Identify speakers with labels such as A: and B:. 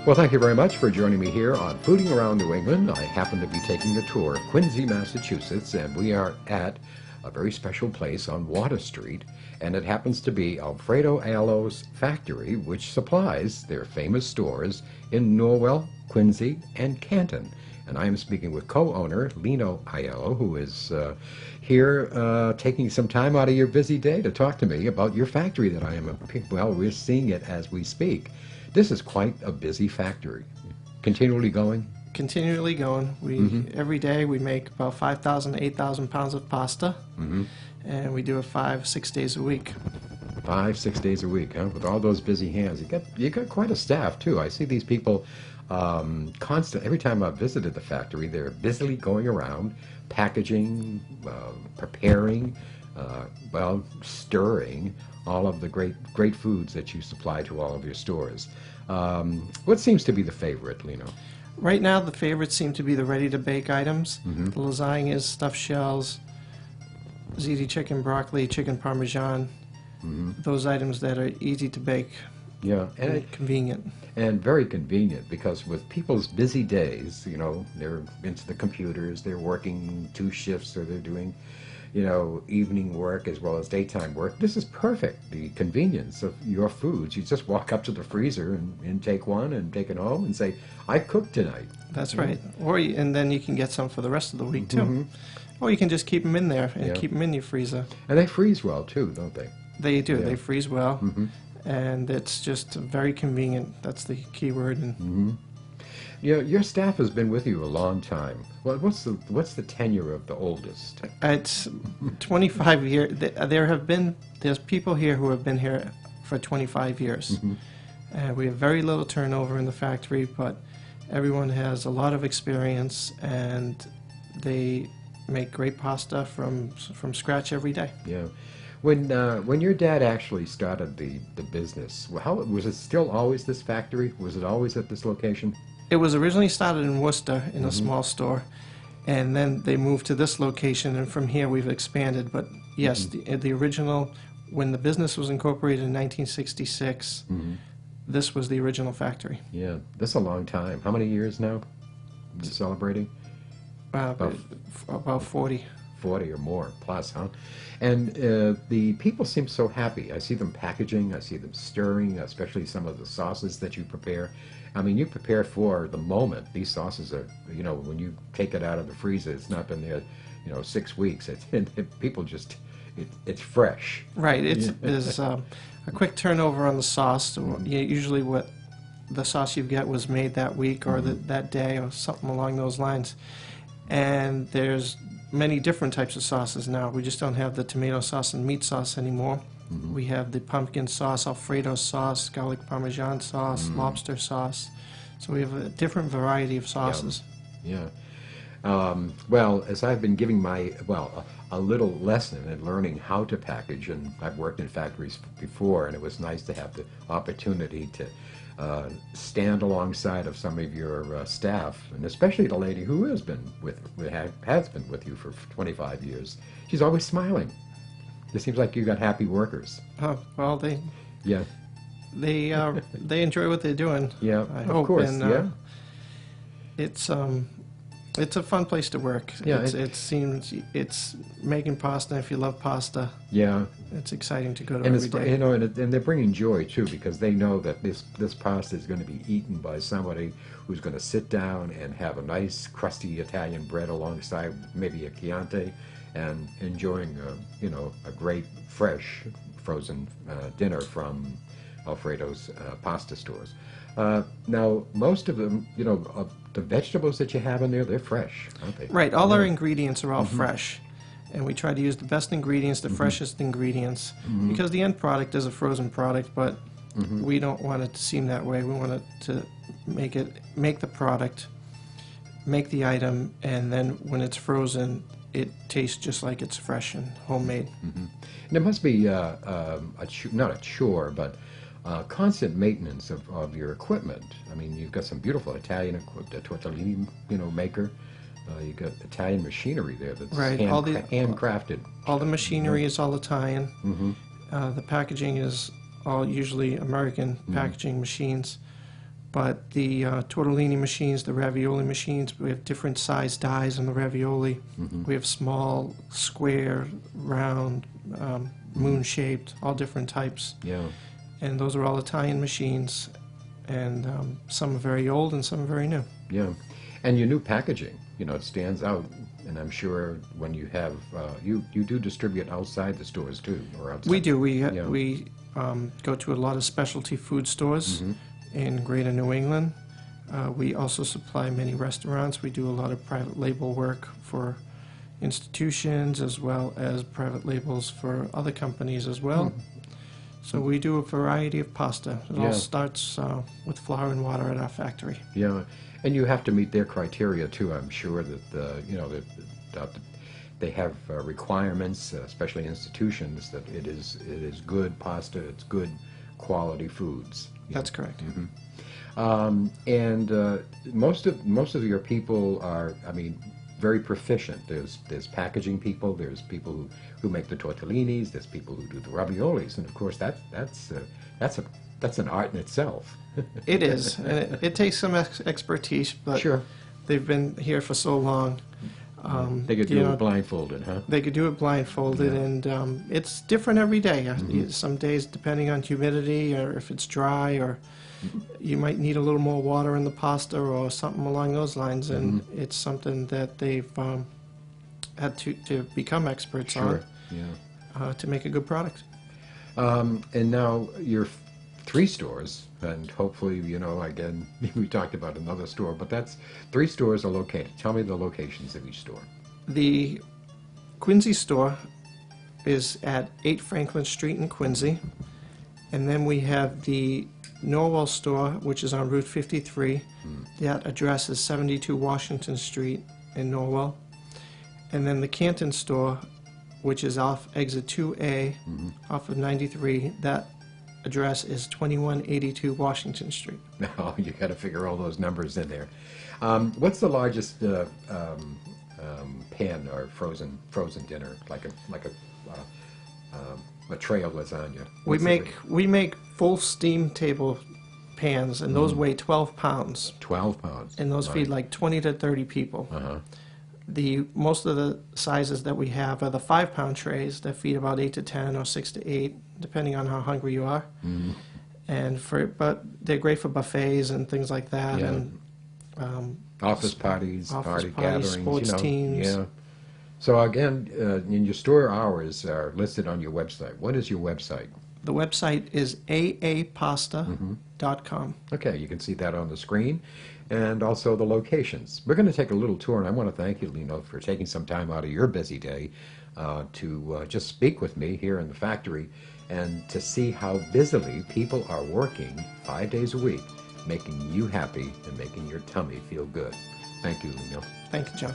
A: Well, thank you very much for joining me here on Fooding Around New England. I happen to be taking the tour of Quincy, Massachusetts, and we are at a very special place on Water Street, and it happens to be Alfredo Aiello's factory, which supplies their famous stores in Norwell, Quincy, and Canton. And I am speaking with co-owner Lino Aiello, who is here taking some time out of your busy day to talk to me about your factory that I am, well, we're seeing it as we speak. This is quite a busy factory. Continually going?
B: Continually going. Every day we make about 5,000 to 8,000 pounds of pasta, and we do it 5-6 days a week.
A: 5-6 days a week, huh? With all those busy hands, you got quite a staff too. I see these people constant. Every time I've visited the factory, they're busily going around, packaging, preparing, stirring all of the great foods that you supply to all of your stores. What seems to be the favorite, Lino?
B: Right now, the favorites seem to be the ready-to-bake items. The lasagnas, stuffed shells, ziti chicken, broccoli, chicken parmesan. Those items that are easy to bake.
A: Yeah, and
B: convenient.
A: And very convenient, because with people's busy days, you know, they're into the computers, they're working 2 shifts, or they're doing, you know, evening work as well as daytime work. This is perfect. The convenience of your foods. You just walk up to the freezer and take one and take it home and say, I cooked tonight.
B: That's right. And then you can get some for the rest of the week too. Or you can just keep them in there and keep them in your freezer.
A: And they freeze well too, don't they?
B: They do. They freeze well. And it's just very convenient. That's the key word. And
A: your staff has been with you a long time. Well, what's the tenure of the oldest?
B: It's 25 years. There's people here who have been here for 25 years. We have very little turnover in the factory, but everyone has a lot of experience, and they make great pasta from scratch every day.
A: Yeah. When your dad actually started the business, how was it still always this factory? Was it always at this location?
B: It was originally started in Worcester in a small store, and then they moved to this location, and from here we've expanded. But yes, the original, when the business was incorporated in 1966, this was the original factory.
A: Yeah, that's a long time. How many years now? You're celebrating?
B: About 40.
A: 40 or more plus, huh? And the people seem so happy. I see them packaging, I see them stirring, especially some of the sauces that you prepare. I mean, you prepare for the moment. These sauces are, you know, when you take it out of the freezer, it's not been there, you know, 6 weeks. People just, it's fresh.
B: Right. There's a quick turnover on the sauce. Usually what the sauce you get was made that week or that day or something along those lines. And there's many different types of sauces now. We just don't have the tomato sauce and meat sauce anymore. We have the pumpkin sauce, Alfredo sauce, garlic parmesan sauce, lobster sauce. So we have a different variety of sauces.
A: Yeah. Well, as I've been giving a little lesson in learning how to package, and I've worked in factories before, and it was nice to have the opportunity to stand alongside of some of your staff, and especially the lady who has been with you for 25 years. She's always smiling. It seems like you got happy workers.
B: Well, they enjoy what they're doing.
A: Yeah,
B: I
A: of
B: hope.
A: course.
B: And, it's a fun place to work.
A: Yeah,
B: it's making pasta. If you love pasta, it's exciting to go to every day.
A: You know, and they're bringing joy too, because they know that this pasta is going to be eaten by somebody who's going to sit down and have a nice crusty Italian bread alongside maybe a Chianti, and enjoying a great fresh frozen dinner from Alfredo's pasta stores. Now, most of them, you know, the vegetables that you have in there, they're fresh, aren't they?
B: Right. All our ingredients are all fresh. And we try to use the best ingredients, the freshest ingredients, because the end product is a frozen product, but we don't want it to seem that way. We want it to make the product, make the item, and then when it's frozen, it tastes just like it's fresh and homemade.
A: And there must be not a chore, but constant maintenance of your equipment. I mean, you've got some beautiful Italian tortellini, maker. You've got Italian machinery there that's handcrafted.
B: All the machinery is all Italian. The packaging is all usually American packaging machines. But the tortellini machines, the ravioli machines, we have different size dies on the ravioli. We have small, square, round, moon-shaped, all different types.
A: Yeah.
B: And those are all Italian machines, and some are very old and some are very new.
A: Yeah. And your new packaging, it stands out. And I'm sure when you have, you do distribute outside the stores too, or outside.
B: We do. We go to a lot of specialty food stores in Greater New England. We also supply many restaurants. We do a lot of private label work for institutions as well as private labels for other companies as well. So we do a variety of pasta. It all starts with flour and water at our factory.
A: Yeah, and you have to meet their criteria too. I'm sure that that they have requirements, especially institutions, that it is good pasta. It's good quality foods.
B: That's correct.
A: And most of your people are, very proficient. There's packaging people. There's people who make the tortellinis. There's people who do the raviolis, and of course that's an art in itself.
B: It is, and it takes some expertise, but
A: Sure.
B: they've been here for so long.
A: They could do it blindfolded, huh?
B: They could do it blindfolded, and it's different every day. Some days, depending on humidity or if it's dry, or you might need a little more water in the pasta or something along those lines, and it's something that they've had to become experts on to make a good product.
A: And now you're 3 stores, and hopefully, again, we talked about another store, but that's 3 stores are located. Tell me the locations of each store.
B: The Quincy store is at 8 Franklin Street in Quincy, and then we have the Norwell store, which is on Route 53. That address is 72 Washington Street in Norwell. And then the Canton store, which is off exit 2A, off of 93, that address is 2182 Washington Street.
A: Oh, you got to figure all those numbers in there. What's the largest pan or frozen dinner, like a tray of lasagna?
B: We make full steam table pans, and those weigh 12 pounds.
A: 12 pounds.
B: And those feed like 20 to 30 people. Most of the sizes that we have are the 5-pound trays that feed about 8 to 10 or 6 to 8, depending on how hungry you are. But they're great for buffets and things like that, and
A: office parties, party gatherings,
B: sports teams.
A: Yeah. So again, in your store hours are listed on your website. What is your website?
B: The website is aapasta.com.
A: Okay, you can see that on the screen, and also the locations. We're going to take a little tour, and I want to thank you, Lino, for taking some time out of your busy day to just speak with me here in the factory and to see how busily people are working 5 days a week, making you happy and making your tummy feel good. Thank you, Lino.
B: Thank you, John.